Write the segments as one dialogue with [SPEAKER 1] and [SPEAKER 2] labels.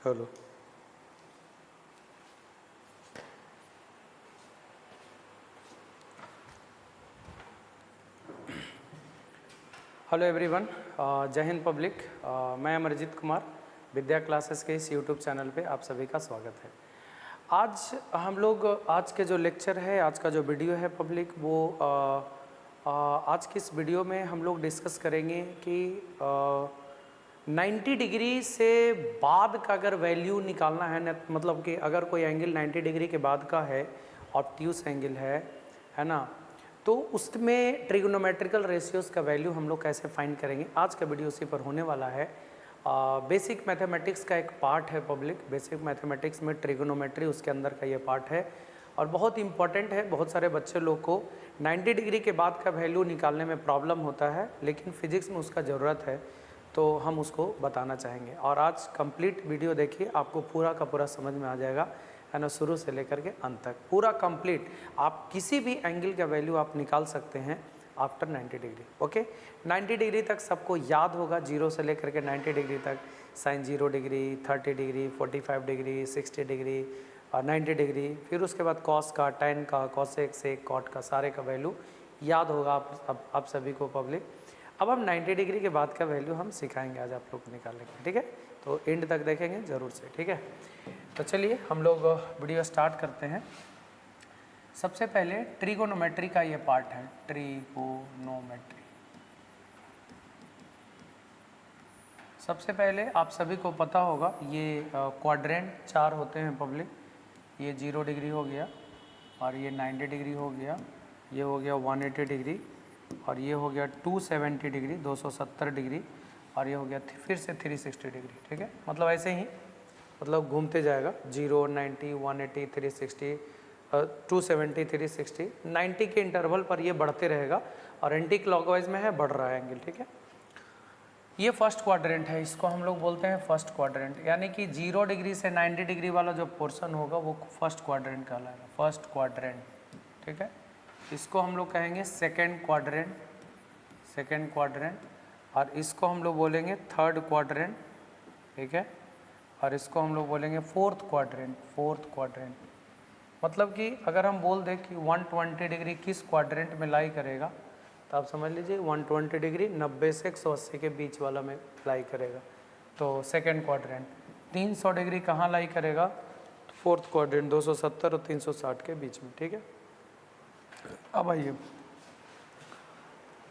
[SPEAKER 1] Hello hello everyone, जय Hind public. मैं अमरजीत कुमार, विद्या classes के इस यूट्यूब चैनल पे आप सभी का स्वागत है। आज हम लोग आज के जो लेक्चर है, आज का जो वीडियो है पब्लिक, वो आज की इस वीडियो में हम लोग डिस्कस करेंगे कि 90 डिग्री से बाद का अगर वैल्यू निकालना है न, मतलब कि अगर कोई एंगल 90 डिग्री के बाद का है, ऑब्ट्यूस एंगल है ना, तो उसमें ट्रिग्नोमेट्रिकल रेशियोज़ का वैल्यू हम लोग कैसे फाइंड करेंगे। आज का वीडियो उसी पर होने वाला है। बेसिक मैथमेटिक्स का एक पार्ट है पब्लिक, बेसिक मैथमेटिक्स में ट्रिग्नोमेट्री उसके अंदर का ये पार्ट है और बहुत इंपॉर्टेंट है। बहुत सारे बच्चे लोग को 90 डिग्री के बाद का वैल्यू निकालने में प्रॉब्लम होता है, लेकिन फिजिक्स में उसका ज़रूरत है, तो हम उसको बताना चाहेंगे। और आज कंप्लीट वीडियो देखिए, आपको पूरा का पूरा समझ में आ जाएगा, है ना, शुरू से लेकर के अंत तक पूरा कंप्लीट। आप किसी भी एंगल का वैल्यू आप निकाल सकते हैं आफ्टर 90 डिग्री। ओके, 90 डिग्री तक सबको याद होगा, 0 से लेकर के 90 डिग्री तक, sine 0 degree, 30 degree, 45 degree, 60 degree और 90 डिग्री। फिर उसके बाद कॉस का, टेन का, कॉसेक, सेक, कॉट का, सारे का वैल्यू याद होगा आप सभी को पब्लिक। अब हम 90 डिग्री के बाद का वैल्यू हम सिखाएंगे आज आप लोग को निकालने के, ठीक है। तो एंड तक देखेंगे ज़रूर से, ठीक है। तो चलिए हम लोग वीडियो स्टार्ट करते हैं। सबसे पहले ट्रिगोनोमेट्री का ये पार्ट है, ट्रिगोनोमेट्री। सबसे पहले आप सभी को पता होगा ये क्वाड्रेंट 4 होते हैं पब्लिक। ये 0 डिग्री हो गया और ये 90 डिग्री हो गया, ये हो गया 180 डिग्री और ये हो गया 270 डिग्री, 270 डिग्री और ये हो गया फिर से 360 डिग्री, ठीक है। मतलब ऐसे ही मतलब घूमते जाएगा, 0, 90, 180, 360, 270, 360, 90 के इंटरवल पर ये बढ़ते रहेगा और एंटी क्लॉकवाइज में है, बढ़ रहा है एंगल, ठीक है। ये फर्स्ट क्वाड्रेंट है, इसको हम लोग बोलते हैं फर्स्ट क्वाड्रेंट, यानी कि 0 डिग्री से 90 डिग्री वाला जो पोर्शन होगा वो फर्स्ट क्वाड्रेंट कहलाएगा, फर्स्ट क्वाड्रेंट, ठीक है। इसको हम लोग कहेंगे सेकेंड क्वाड्रेंट, सेकेंड क्वाड्रेंट, और इसको हम लोग बोलेंगे थर्ड क्वाड्रेंट, ठीक है। और इसको हम लोग बोलेंगे फोर्थ क्वाड्रेंट, फोर्थ क्वाड्रेंट। मतलब कि अगर हम बोल दें कि 120 डिग्री किस क्वाड्रेंट में लाई करेगा, तो आप समझ लीजिए 120 डिग्री 90 से 180 के बीच वाला में लाई करेगा, तो सेकेंड क्वाड्रेंट। 300 डिग्री कहाँ लाई करेगा, तो फोर्थ क्वाड्रेंट, 270 और 360 के बीच में, ठीक है। अब आइए,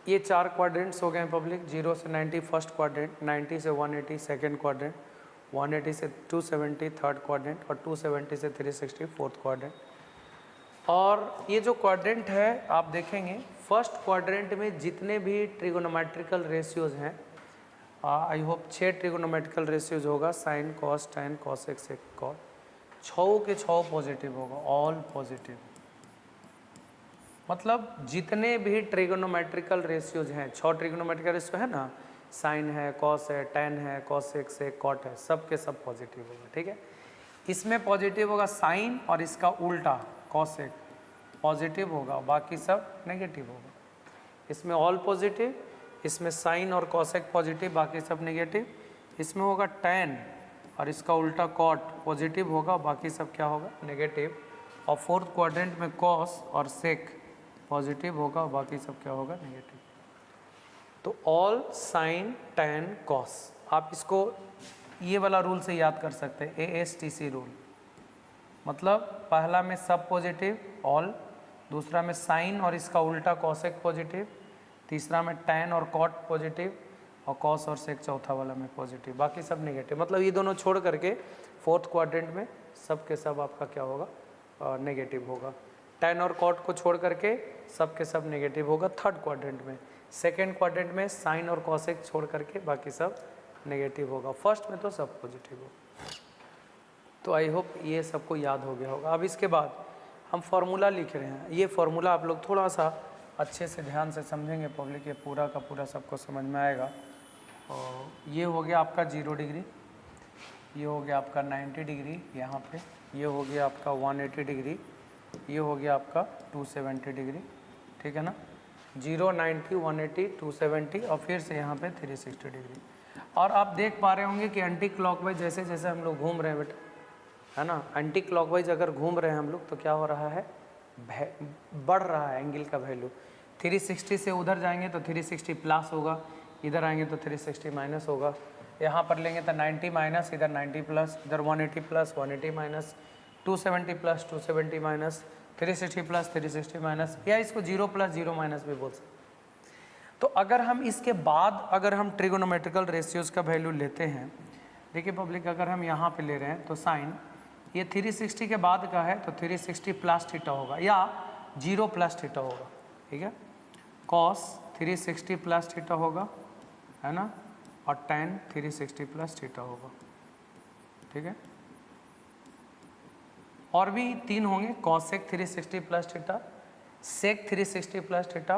[SPEAKER 1] ये 4 क्वाड्रेंट्स हो गए पब्लिक। 0 से 90 फर्स्ट क्वाड्रेंट, 90 से 180 सेकेंड क्वाड्रेंट, 180 से 270 थर्ड क्वाड्रेंट और 270 से 360 फोर्थ क्वाड्रेंट। और ये जो क्वाड्रेंट है आप देखेंगे, फर्स्ट क्वाड्रेंट में जितने भी ट्रिगोनोमेट्रिकल रेशियोज हैं, आई होप 6 ट्रिगोनोमेट्रिकल रेशियोज होगा, साइन, कॉस, टेन, कॉसेक, सेक, कॉट, 6 के 6 पॉजिटिव होगा, ऑल पॉजिटिव। मतलब जितने भी ट्रिगोनोमेट्रिकल रेशियोज हैं, 6 ट्रिगोनोमेट्रिकल रेशियो है ना, साइन है, कॉस है, टेन है, कॉसेक से, कॉट है, सब के सब पॉजिटिव होगा, ठीक है। इसमें पॉजिटिव होगा साइन और इसका उल्टा कॉसेक पॉजिटिव होगा, बाकी सब नेगेटिव होगा। इसमें ऑल पॉजिटिव, इसमें साइन और कॉसेक पॉजिटिव, बाकी सब नेगेटिव। इसमें होगा टेन और इसका उल्टा कॉट पॉजिटिव होगा, बाकी सब क्या होगा, नेगेटिव। और फोर्थ क्वाड्रेंट में कॉस और सेक पॉजिटिव होगा, बाकी सब क्या होगा, नेगेटिव। तो ऑल साइन टेन कॉस, आप इसको ये वाला रूल से याद कर सकते हैं, ASTC रूल। मतलब पहला में सब पॉजिटिव ऑल, दूसरा में साइन और इसका उल्टा कॉसेक पॉजिटिव, तीसरा में टेन और कॉट पॉजिटिव और कॉस और सेक चौथा वाला में पॉजिटिव, बाकी सब नेगेटिव। मतलब ये दोनों छोड़ करके फोर्थ क्वाड्रेंट में सब के सब आपका क्या होगा, नेगेटिव होगा। टेन और कॉट को छोड़ करके सब के सब नेगेटिव होगा थर्ड क्वाड्रेंट में। सेकेंड क्वाड्रेंट में साइन और कॉसेक छोड़ करके बाकी सब नेगेटिव होगा। फर्स्ट में तो सब पॉजिटिव होगा। तो आई होप ये सबको याद हो गया होगा। अब इसके बाद हम फॉर्मूला लिख रहे हैं। ये फॉर्मूला आप लोग थोड़ा सा अच्छे से ध्यान से समझेंगे पब्लिक, ये पूरा का पूरा सबको समझ में आएगा। और ये हो गया आपका 0 डिग्री, ये हो गया आपका 90 डिग्री यहाँ पे, ये हो गया आपका 180 डिग्री, ये हो गया आपका 270 डिग्री, ठीक है ना। 0, 90, 180, 270 और फिर से यहाँ पे 360 डिग्री। और आप देख पा रहे होंगे कि एंटी क्लॉकवाइज जैसे जैसे हम लोग घूम रहे हैं बेटा, है ना, एंटी क्लॉकवाइज अगर घूम रहे हैं हम लोग तो क्या हो रहा है, बढ़ रहा है एंगल का वैल्यू। 360 से उधर जाएंगे तो 360 प्लस होगा, इधर आएंगे तो 360 माइनस होगा, यहाँ पर लेंगे तो 90 माइनस, इधर 90 प्लस, इधर 180 plus 180 minus, 270 plus 270 minus, 360 plus 360 minus, या इसको 0 प्लस 0 माइनस भी बोल सकते। तो अगर हम इसके बाद अगर हम ट्रिगोनोमेट्रिकल रेशियोज़ का वैल्यू लेते हैं, देखिए पब्लिक, अगर हम यहाँ पे ले रहे हैं तो साइन ये 360 के बाद का है तो 360 प्लस थीटा होगा या 0 प्लस थीटा होगा, ठीक है। कॉस 360 प्लस थीटा होगा, है ना, और tan 360 प्लस थीटा होगा, ठीक है। और भी 3 होंगे, cosec 360 plus theta, sec 360 plus theta,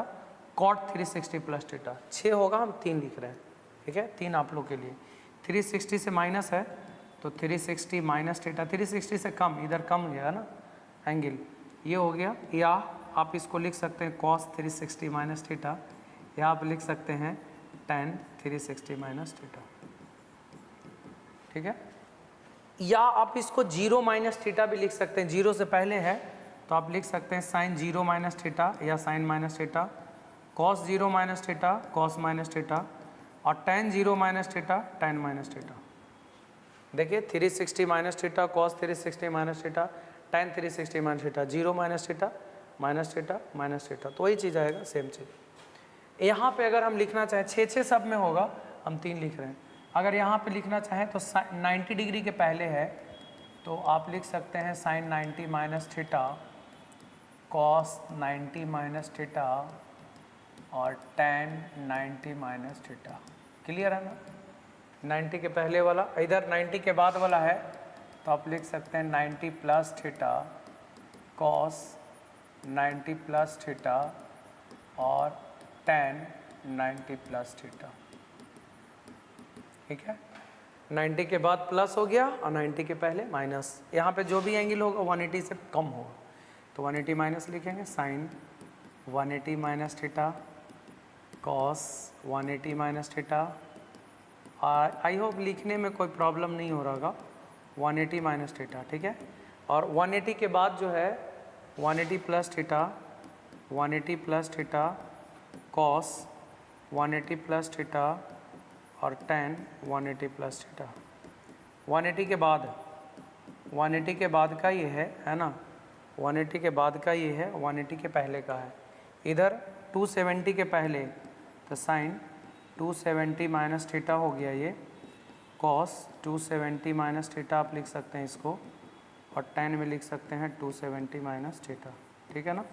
[SPEAKER 1] cot 360 plus theta. 6 होगा, हम 3 लिख रहे हैं, ठीक है, 3 आप लोग के लिए। 360 से माइनस है तो 360 माइनस थीटा, 360 से कम, इधर कम गया ना एंगल, ये हो गया। या आप इसको लिख सकते हैं कॉस 360 माइनस थीटा, या आप लिख सकते हैं tan 360 माइनस थीटा, ठीक है। या आप इसको 0 माइनस थीटा भी लिख सकते हैं, 0 से पहले है तो आप लिख सकते हैं साइन 0 माइनस थीटा या sine minus theta, cos 0 minus theta cos minus theta, और tan 0 minus theta tan minus theta. देखिए 360 minus theta, cos 360 minus theta, tan 360 minus theta, 0 minus theta minus theta minus theta, तो वही चीज़ आएगा, same चीज़। यहाँ पे अगर हम लिखना चाहें, 6 सब में होगा, हम 3 लिख रहे हैं। अगर यहाँ पे लिखना चाहें तो 90 डिग्री के पहले है तो आप लिख सकते हैं sine 90 minus theta, cos 90 minus theta और tan 90 माइनस थीटा। क्लियर है ना? 90 के पहले वाला, इधर 90 के बाद वाला है तो आप लिख सकते हैं 90 plus theta cos 90 plus theta और tan 90 प्लस थीटा, ठीक है। 90 के बाद प्लस हो गया और 90 के पहले माइनस। यहाँ पे जो भी एंगल होगा 180 से कम होगा तो 180 माइनस लिखेंगे, sine 180 minus theta cos 180 minus theta. I hope लिखने में कोई प्रॉब्लम नहीं हो रहा होगा, 180 माइनस थीटा, ठीक है। और 180 के बाद जो है 180 plus theta, 180 plus theta cos 180 plus theta और tan 180 प्लस थीटा। 180 के बाद, 180 के बाद का ये है ना, 180 के बाद का ये है, 180 के पहले का है। इधर 270 के पहले तो साइन 270 माइनस थीटा हो गया ये, कॉस 270 माइनस थीटा आप लिख सकते हैं इसको, और tan में लिख सकते हैं 270 माइनस थीटा, ठीक है ना।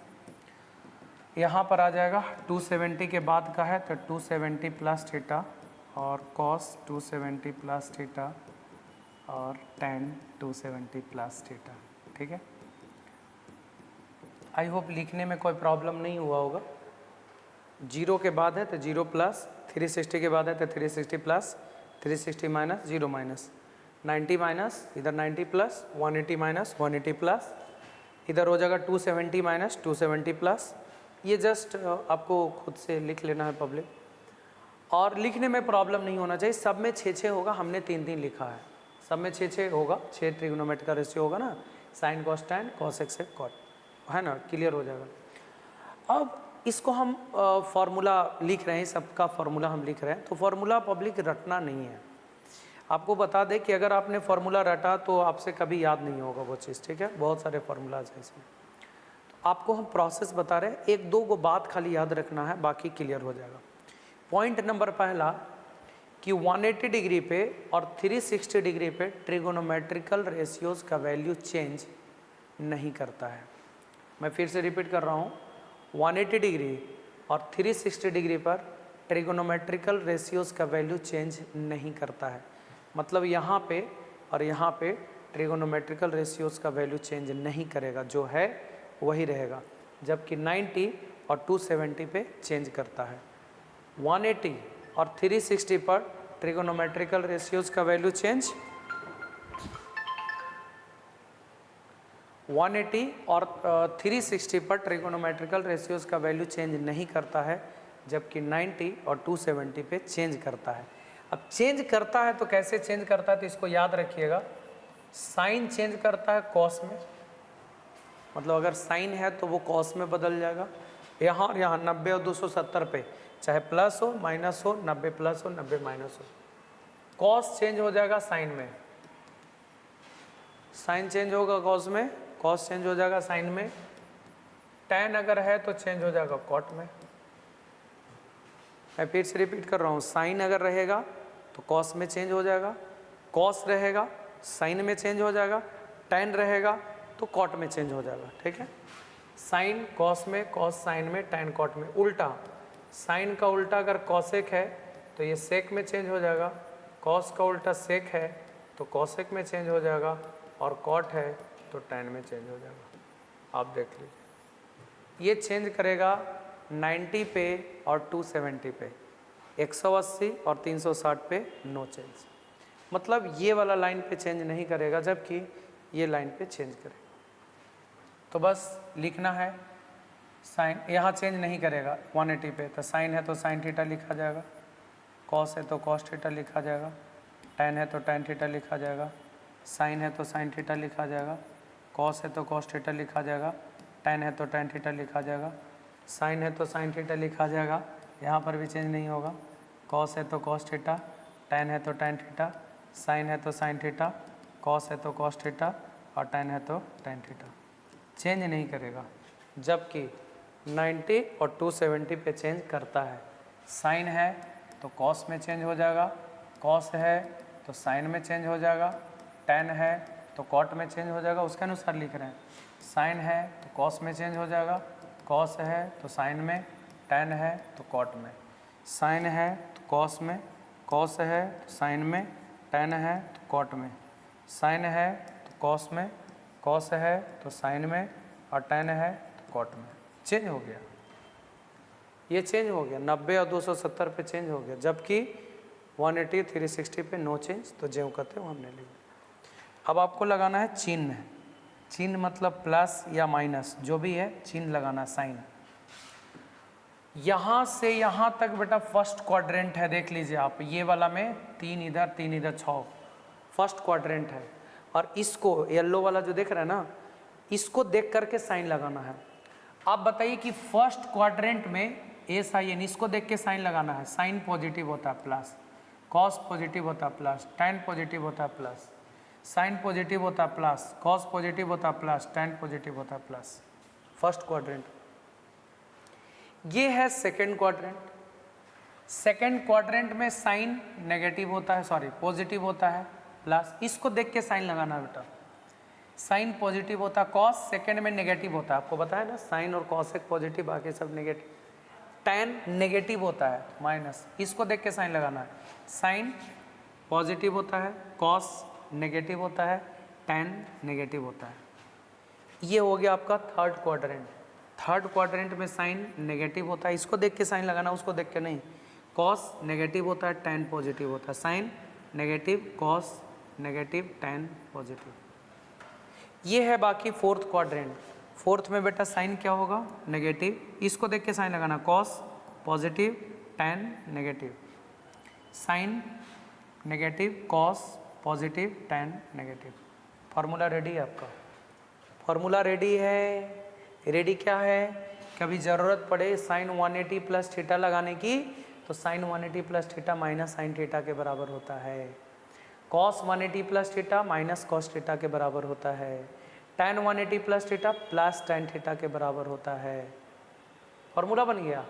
[SPEAKER 1] यहाँ पर आ जाएगा 270 के बाद का है तो 270 प्लस थीटा और कॉस 270 प्लस थीटा और tan 270 प्लस थीटा, ठीक है। आई होप लिखने में कोई प्रॉब्लम नहीं हुआ होगा। 0 के बाद है तो 0 प्लस, 360 के बाद है तो 360 प्लस, 360 माइनस 0 माइनस, 90 माइनस, इधर 90 प्लस, 180 माइनस 180 प्लस, इधर हो जाएगा 270 माइनस 270 प्लस। ये जस्ट आपको खुद से लिख लेना है पब्लिक, और लिखने में प्रॉब्लम नहीं होना चाहिए। सब में 6 होगा, हमने 3 लिखा है, सब में 6 होगा, 6 ट्रिग्नोमेट्रिक का रेशियो होगा ना, sine cos tan cos X cot, है ना, क्लियर हो जाएगा। अब इसको हम फार्मूला लिख रहे हैं, सबका फार्मूला हम लिख रहे हैं, तो फार्मूला पब्लिक रटना नहीं है। आपको बता दें कि अगर आपने फार्मूला रटा तो आपसे कभी याद नहीं होगा वो चीज़, ठीक है। बहुत सारे फार्मूलाज हैं इसमें, तो आपको हम प्रोसेस बता रहे हैं, 1-2 को बात खाली याद रखना है, बाकी क्लियर हो जाएगा। पॉइंट नंबर पहला कि 180 डिग्री पे और 360 डिग्री पे ट्रिगोनोमेट्रिकल रेशियोज़ का वैल्यू चेंज नहीं करता है। मैं फिर से रिपीट कर रहा हूँ, 180 डिग्री और 360 डिग्री पर ट्रिगोनोमेट्रिकल रेशियोज़ का वैल्यू चेंज नहीं करता है। मतलब यहाँ पे और यहाँ पे ट्रिगोनोमेट्रिकल रेशियोज़ का वैल्यू चेंज नहीं करेगा, जो है वही रहेगा, जबकि 90 और 270 पे चेंज करता है। 180 और 360 पर ट्रिगोनोमेट्रिकल रेशियोज़ का वैल्यू चेंज, 180 और 360 पर ट्रिगोनोमेट्रिकल रेशियोज़ का वैल्यू चेंज नहीं करता है, जबकि 90 और 270 पे चेंज करता है। अब चेंज करता है तो कैसे चेंज करता है, तो इसको याद रखिएगा, साइन चेंज करता है कॉस में, मतलब अगर साइन है तो वो कॉस में बदल जाएगा। यहाँ और यहाँ 90 और 270 पे, चाहे प्लस हो माइनस हो, 90 प्लस हो 90 माइनस हो, कॉस चेंज हो जाएगा साइन में, साइन चेंज होगा कॉस में, कॉस चेंज हो जाएगा साइन में, टैन अगर है तो चेंज हो जाएगा कॉट में। मैं फिर से रिपीट कर रहा हूँ, साइन अगर रहेगा तो कॉस में चेंज हो जाएगा, कॉस रहेगा साइन में चेंज हो जाएगा, टैन रहेगा तो कॉट में चेंज हो जाएगा। ठीक है, साइन कॉस में, कॉस साइन में, टैन कॉट में। उल्टा, साइन का उल्टा अगर कॉसेक है तो ये सेक में चेंज हो जाएगा, कॉस का उल्टा सेक है तो कॉसेक में चेंज हो जाएगा, और कॉट है तो टैन में चेंज हो जाएगा। आप देख लीजिए, ये चेंज करेगा 90 पे और 270 पे, 180 और 360 पे नो चेंज, मतलब ये वाला लाइन पे चेंज नहीं करेगा, जबकि ये लाइन पे चेंज करेगा। तो बस लिखना है, साइन यहाँ चेंज नहीं करेगा 180 पे, तो साइन है तो साइन थीटा लिखा जाएगा, कॉस है तो कॉस थीटा लिखा जाएगा, टैन है तो टैन थीटा लिखा जाएगा, साइन है तो साइन थीटा लिखा जाएगा, कॉस है तो कॉस थीटा लिखा जाएगा, टैन है तो टैन थीटा लिखा जाएगा, साइन है तो साइन थीटा लिखा जाएगा, यहाँ पर भी चेंज नहीं होगा, कॉस है तो कॉस थीटा, टैन है तो टैन थीटा, साइन है तो साइन थीटा, कॉस है तो कॉस थीटा, और टैन है तो टैन थीटा, चेंज नहीं करेगा। जबकि 90 और 270 पे चेंज करता है, साइन है तो कॉस में चेंज हो जाएगा, कॉस है तो साइन में चेंज हो जाएगा, टैन है तो कॉट में चेंज हो जाएगा, उसके अनुसार लिख रहे हैं। साइन है तो कॉस में चेंज हो जाएगा, कॉस है तो साइन में, टैन है तो कॉट में, साइन है तो कॉस में, कॉस है तो साइन में, टैन है तो कॉट में, साइन है तो कॉस में, कॉस है तो साइन में, और टैन है तो कॉट में। चेंज हो गया, ये चेंज हो गया, 90 और 270 पे चेंज हो गया, जबकि 180 360 पे नो चेंज, तो ज्यों कहते हो हमने लिया। अब आपको लगाना है चिन्ह, चिन्ह मतलब प्लस या माइनस जो भी है, चिन्ह लगाना साइन। यहाँ से यहाँ तक बेटा फर्स्ट क्वाड्रेंट है, देख लीजिए आप, ये वाला में 3 इधर 3 इधर 6 फर्स्ट क्वाड्रेंट है, और इसको येलो वाला जो देख रहे हैं ना, इसको देख करके साइन लगाना है। आप बताइए कि फर्स्ट क्वाड्रेंट में ए साइन, इसको देख के साइन लगाना है, साइन पॉजिटिव होता है प्लस, कॉस पॉजिटिव होता है प्लस, टैन पॉजिटिव होता है प्लस, साइन पॉजिटिव होता है प्लस, कॉस पॉजिटिव होता है प्लस, टैन पॉजिटिव होता है प्लस, फर्स्ट क्वाड्रेंट। ये है सेकेंड क्वाड्रेंट। सेकेंड क्वाड्रेंट में साइन नेगेटिव होता है, सॉरी पॉजिटिव होता है प्लस, इसको देख के साइन लगाना बेटा, साइन पॉजिटिव होता है, कॉस सेकेंड में नेगेटिव होता है, आपको बताया ना, साइन और कॉस एक पॉजिटिव बाकी सब नेगेटिव, टैन नेगेटिव होता है माइनस, इसको देख के साइन लगाना है, साइन पॉजिटिव होता है, कॉस नेगेटिव होता है, टैन नेगेटिव होता है। ये हो गया आपका थर्ड क्वाड्रेंट। थर्ड क्वाड्रेंट में साइन नेगेटिव होता है, इसको देख के साइन लगाना, उसको देख के नहीं, कॉस नेगेटिव होता है, टैन पॉजिटिव होता है, sine negative, cos negative, tan positive. ये है बाकी फोर्थ क्वाड्रेंट। फोर्थ में बेटा साइन क्या होगा, नेगेटिव, इसको देख के साइन लगाना, cos positive, tan negative, sine negative, cos positive, tan negative. Formula ready है आपका, फार्मूला रेडी है। रेडी क्या है, कभी ज़रूरत पड़े साइन 180 प्लस थीटा लगाने की, तो sine 180 plus theta minus sine theta के बराबर होता है, cos 180 plus theta minus cos theta के बराबर होता है, tan 180 plus theta plus tan theta के बराबर होता है। फॉर्मूला बन गया,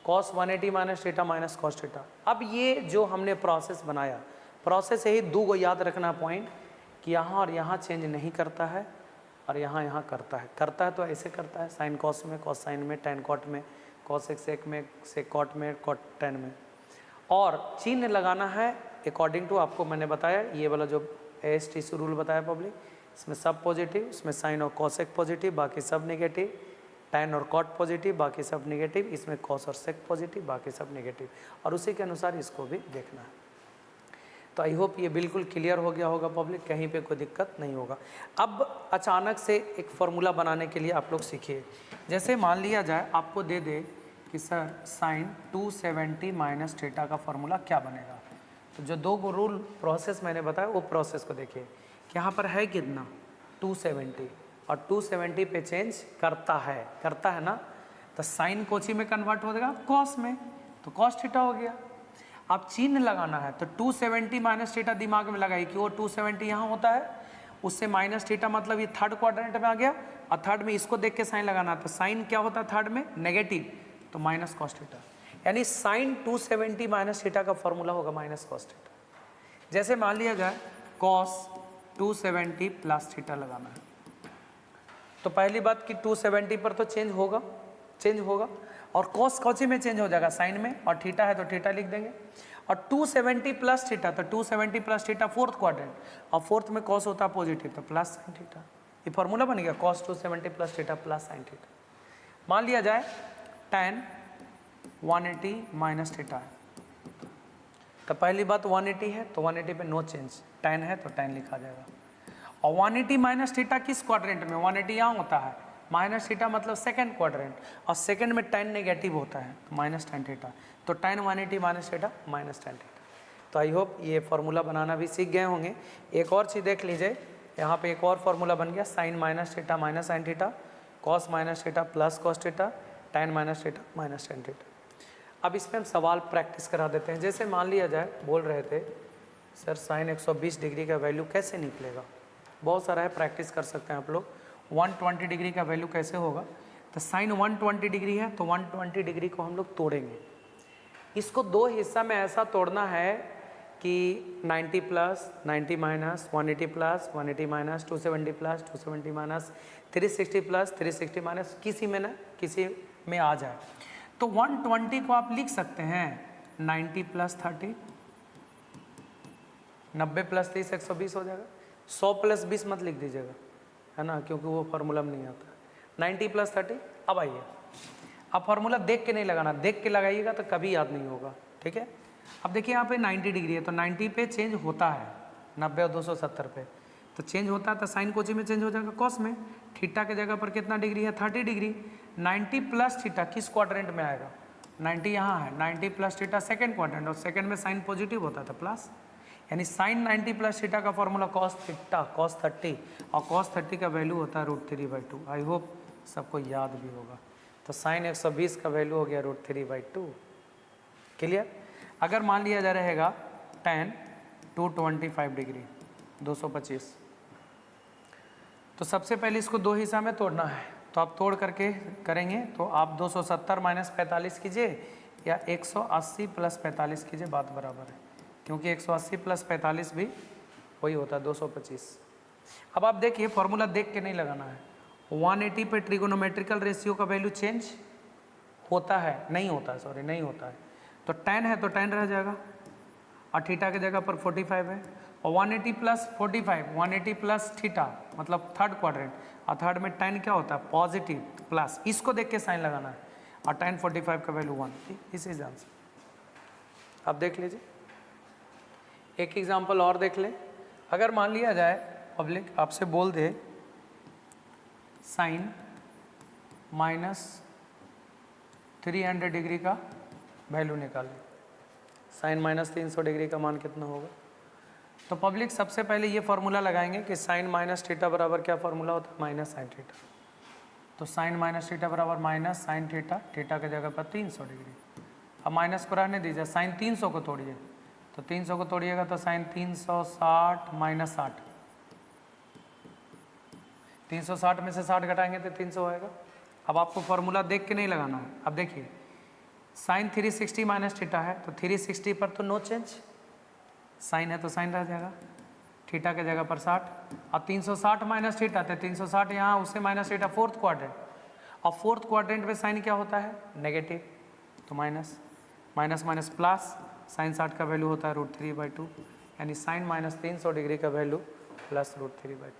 [SPEAKER 1] cos 180 minus theta minus cos theta. अब ये जो हमने प्रोसेस बनाया, प्रोसेस यही दो को याद रखना पॉइंट, कि यहाँ और यहाँ चेंज नहीं करता है, और यहाँ यहाँ करता है। करता है तो ऐसे करता है, साइन कॉस में, कॉस साइन में, टैन कॉट में, कॉस एक सेक में, सेक कॉट में, कॉट टैन में। और चिन्ह लगाना है अकॉर्डिंग टू, आपको मैंने बताया ये वाला जो ASTC रूल बताया पब्लिक, इसमें सब पॉजिटिव, इसमें साइन और कॉसेक पॉजिटिव, बाकी सब नेगेटिव, टैन और कॉट पॉजिटिव, बाकी सब नेगेटिव, इसमें कॉस और सेक पॉजिटिव, बाकी सब नेगेटिव, और उसी के अनुसार इसको भी देखना है। तो आई होप ये बिल्कुल क्लियर हो गया होगा पब्लिक, कहीं पे कोई दिक्कत नहीं होगा। अब अचानक से एक फार्मूला बनाने के लिए आप लोग सीखिए, जैसे मान लिया जाए आपको दे दे कि सर साइन 270 माइनस थीटा का फार्मूला क्या बनेगा, तो जो दो रूल प्रोसेस मैंने बताया वो प्रोसेस को देखिए कि यहाँ पर है कितना 270 और 270 पे चेंज करता है ना, तो साइन कोची में कन्वर्ट हो जाएगा कॉस में, तो कॉस थीटा हो गया। अब चिन्ह लगाना है तो 270 माइनस थीटा दिमाग में लगाई कि वो 270 यहाँ होता है, उससे माइनस थीटा मतलब ये थर्ड क्वाड्रेंट में आ गया, और थर्ड में इसको देख के साइन लगाना, तो साइन क्या होता है थर्ड में नेगेटिव, तो माइनस कॉस थीटा, यानी साइन 270 माइनस थीटा का फॉर्मूला होगा माइनस कॉस थीटा। जैसे मान लिया जाए कॉस 270 प्लस थीटा लगाना है, तो पहली बात कि 270 पर तो चेंज होगा, और कॉस कौची में चेंज हो जाएगा साइन में, और थीटा है तो थीटा लिख देंगे, और 270 प्लस थीटा, तो 270 प्लस थीटा फोर्थ क्वाड्रेंट, और फोर्थ में कॉस होता है पॉजिटिव तो प्लस साइन थीटा, ये फॉर्मूला बन गया cos 270 plus theta plus sine theta. मान लिया जाए tan 180 माइनस थीटा है, तो पहली बात 180 है तो 180 पे नो चेंज, tan है तो tan लिखा जाएगा, और 180 माइनस थीटा किस क्वाड्रेंट में, 180 यहाँ होता है, माइनस थीटा मतलब सेकंड क्वाड्रेंट, और सेकंड में tan नेगेटिव होता है तो माइनस tan थीटा, तो tan 180 minus theta minus tan theta. तो आई होप ये फार्मूला बनाना भी सीख गए होंगे। एक और चीज़ देख लीजिए, यहाँ पे एक और फार्मूला बन गया sine minus theta minus sine theta, cos minus theta plus cos theta, tan minus theta minus tan theta. अब इसमें हम सवाल प्रैक्टिस करा देते हैं। जैसे मान लिया जाए बोल रहे थे सर साइन 120 डिग्री का वैल्यू कैसे निकलेगा, बहुत सारा है, प्रैक्टिस कर सकते हैं आप लोग। 120 डिग्री का वैल्यू कैसे होगा, तो साइन 120 डिग्री है तो 120 डिग्री को हम लोग तोड़ेंगे, इसको दो हिस्सा में ऐसा तोड़ना है कि 90 plus 90 minus 180 plus 180 minus 270 plus 270 minus 360 plus 360 minus किसी में ना किसी में आ जाए। तो 120 को आप लिख सकते हैं 90 प्लस 30, 90 प्लस 30 120 हो जाएगा, 100 प्लस 20 मत लिख दीजिएगा, है ना, क्योंकि वो फार्मूला में नहीं आता। 90 प्लस 30, अब आइए, अब फार्मूला देख के नहीं लगाना, देख के लगाइएगा तो कभी याद नहीं होगा, ठीक है। अब देखिए यहाँ पे 90 डिग्री है तो 90 पे चेंज होता है, 90 और 270 पे तो चेंज होता है, तो साइन कोची में चेंज हो जाएगा कॉस में, थीटा के जगह पर कितना डिग्री है 30 डिग्री, 90 प्लस थीटा किस क्वाड्रेंट में आएगा, 90 यहाँ है, 90 प्लस थीटा सेकेंड क्वाड्रेंट, और सेकेंड में साइन पॉजिटिव होता था प्लस, यानी साइन 90 प्लस थीटा का फॉर्मूला कॉस थीटा कॉस 30, और कॉस 30 का वैल्यू होता है √3/2। आई होप सबको याद भी होगा। तो साइन 120 का वैल्यू हो गया √3/2। क्लियर। अगर मान लिया जा रहेगा tan 225 डिग्री 225, तो सबसे पहले इसको दो हिस्सा में तोड़ना है, तो आप तोड़ करके करेंगे तो आप 270 माइनस 45 कीजिए या 180 प्लस 45 कीजिए, बात बराबर है, क्योंकि 180 प्लस 45 भी वही होता है 225। अब आप देखिए फॉर्मूला देख के नहीं लगाना है, 180 पे ट्रिगोनोमेट्रिकल रेशियो का वैल्यू चेंज होता है, नहीं होता है, सॉरी नहीं होता है, तो tan है तो tan रह जाएगा, और थीटा की जगह पर 45 है, और 180 प्लस 45 180 प्लस थीटा मतलब थर्ड क्वाड्रेंट, और थर्ड में tan क्या होता है पॉजिटिव प्लस, इसको देख के साइन लगाना है, और tan 45 का वैल्यू 1, इस एग्जाम से आप देख लीजिए। एक एग्जाम्पल और देख ले, अगर मान लिया जाए पब्लिक आपसे बोल दे साइन माइनस 300 डिग्री का वैल्यू निकालें, साइन माइनस 300 डिग्री का मान कितना होगा, तो पब्लिक सबसे पहले ये फार्मूला लगाएंगे कि साइन माइनस थीटा बराबर क्या फार्मूला होता है माइनस साइन थीटा, तो साइन माइनस थीटा बराबर माइनस साइन थीटा, थीटा की जगह पर 300 डिग्री, अब माइनस को रहने दीजिए, साइन 300 को तोड़िए, तो 300 को तोड़िएगा तो साइन 360 माइनस 60, 360 में से 60 घटाएंगे तो 300 आएगा। अब आपको फार्मूला देख के नहीं लगाना है, अब देखिए साइन 360 माइनस थीटा है तो 360 पर तो नो चेंज, साइन है तो साइन रह जाएगा, थीटा के जगह पर 60, और 360 माइनस थीटा तो 360 यहाँ, उससे माइनस थीटा फोर्थ क्वाड्रेंट, और फोर्थ क्वाड्रेंट में साइन क्या होता है नेगेटिव, तो minus minus minus plus, sine 60 का वैल्यू होता है √3/2, यानी साइन माइनस 300 डिग्री का वैल्यू प्लस √3/2।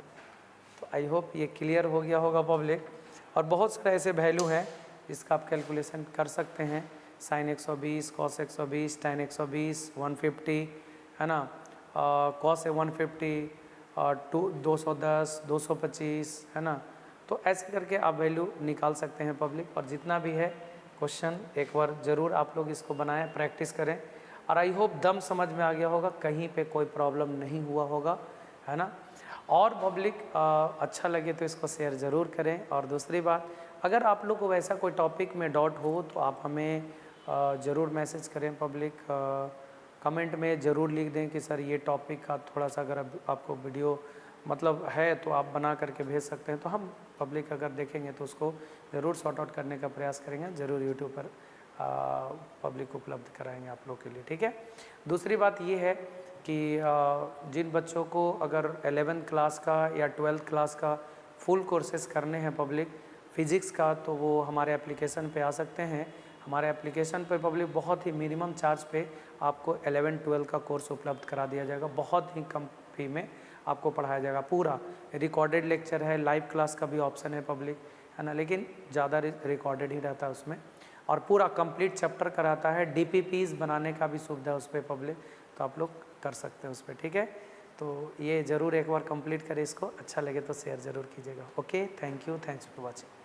[SPEAKER 1] तो आई होप ये क्लियर हो गया होगा पब्लिक, और बहुत सारे ऐसे वैल्यू हैं जिसका आप कैलकुलेशन कर सकते हैं, साइन 120 कॉस 120 tan 120 150 है ना, कॉस 150 और 210 225 है ना, तो ऐसे करके आप वैल्यू निकाल सकते हैं पब्लिक। और जितना भी है क्वेश्चन एक बार ज़रूर आप लोग इसको बनाएं, प्रैक्टिस करें, और आई होप दम समझ में आ गया होगा, कहीं पे कोई प्रॉब्लम नहीं हुआ होगा, है ना। और पब्लिक अच्छा लगे तो इसको शेयर ज़रूर करें। और दूसरी बात, अगर आप लोग को वैसा कोई टॉपिक में डाउट हो तो आप हमें ज़रूर मैसेज करें पब्लिक, कमेंट में ज़रूर लिख दें कि सर ये टॉपिक का थोड़ा सा अगर आपको वीडियो मतलब है तो आप बना करके भेज सकते हैं, तो हम पब्लिक अगर देखेंगे तो उसको ज़रूर सॉर्ट आउट करने का प्रयास करेंगे, ज़रूर यूट्यूब पर पब्लिक उपलब्ध कराएंगे आप लोग के लिए, ठीक है। दूसरी बात ये है कि जिन बच्चों को अगर 11th क्लास का या 12th क्लास का फुल कोर्सेज करने हैं पब्लिक फ़िज़िक्स का, तो वो हमारे एप्लीकेशन पे आ सकते हैं। हमारे एप्लीकेशन पे पब्लिक बहुत ही मिनिमम चार्ज पे आपको 11-12 का कोर्स उपलब्ध करा दिया जाएगा, बहुत ही कम फी में आपको पढ़ाया जाएगा। पूरा रिकॉर्डेड लेक्चर है, लाइव क्लास का भी ऑप्शन है पब्लिक, है ना, लेकिन ज़्यादा रिकॉर्डेड ही रहता है उसमें। और पूरा कंप्लीट चैप्टर कराता है, DPPs बनाने का भी सुविधा उस पर पब्लिक, तो आप लोग कर सकते हैं उस पर, ठीक है। तो ये ज़रूर एक बार कंप्लीट करें इसको, अच्छा लगे तो शेयर ज़रूर कीजिएगा। Okay, thank you, thanks for watching.